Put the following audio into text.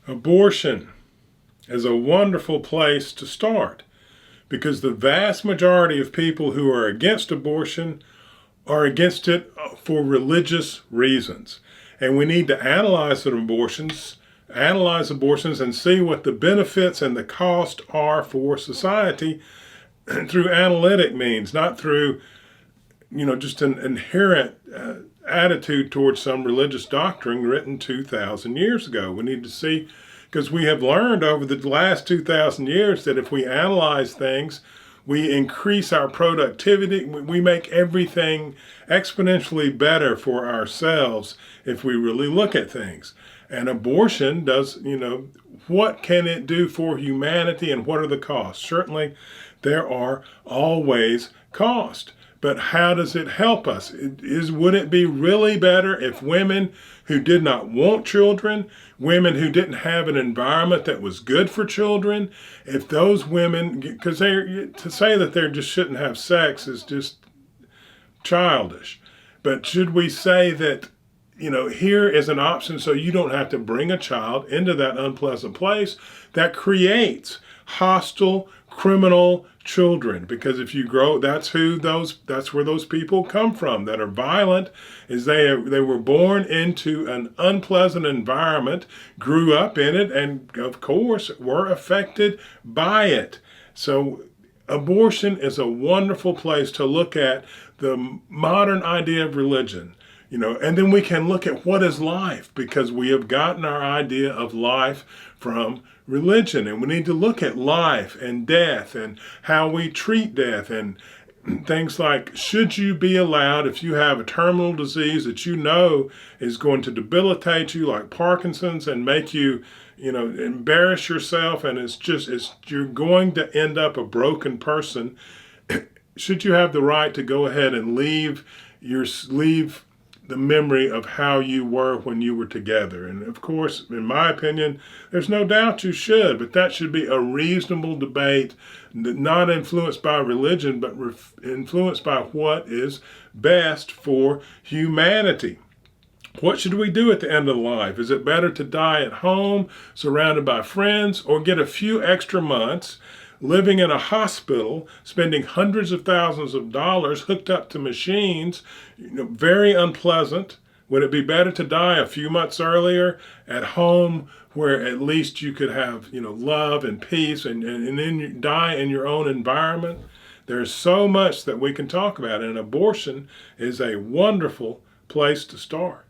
Abortion is a wonderful place to start because the vast majority of people who are against abortion are against it for religious reasons. And we need to analyze abortions and see what the benefits and the cost are for society through analytic means, not through, just an inherent attitude towards some religious doctrine written 2,000 years ago. We need to see, because we have learned over the last 2,000 years that if we analyze things, we increase our productivity. We make everything exponentially better for ourselves if we really look at things. And abortion does, what can it do for humanity and what are the costs? Certainly, there are always costs. But how does it help us? Would it be really better if women who did not want children, women who didn't have an environment that was good for children, if those women, because to say that they just shouldn't have sex is just childish. But should we say that, here is an option so you don't have to bring a child into that unpleasant place that creates hostile, criminal children? Because if you grow, that's where those people come from that are violent, is they were born into an unpleasant environment, grew up in it, and of course were affected by it. So abortion is a wonderful place to look at the modern idea of religion. And then we can look at what is life, because we have gotten our idea of life from religion, and we need to look at life and death and how we treat death and things like, should you be allowed, if you have a terminal disease that is going to debilitate you like Parkinson's and make you, embarrass yourself, and you're going to end up a broken person, should you have the right to go ahead and leave the memory of how you were when you were together? And of course, in my opinion, there's no doubt you should, but that should be a reasonable debate, not influenced by religion, but influenced by what is best for humanity. What should we do at the end of life? Is it better to die at home, surrounded by friends, or get a few extra months living in a hospital, spending hundreds of thousands of dollars hooked up to machines, very unpleasant? Would it be better to die a few months earlier at home, where at least you could have, love and peace, and then you die in your own environment? There's so much that we can talk about, and abortion is a wonderful place to start.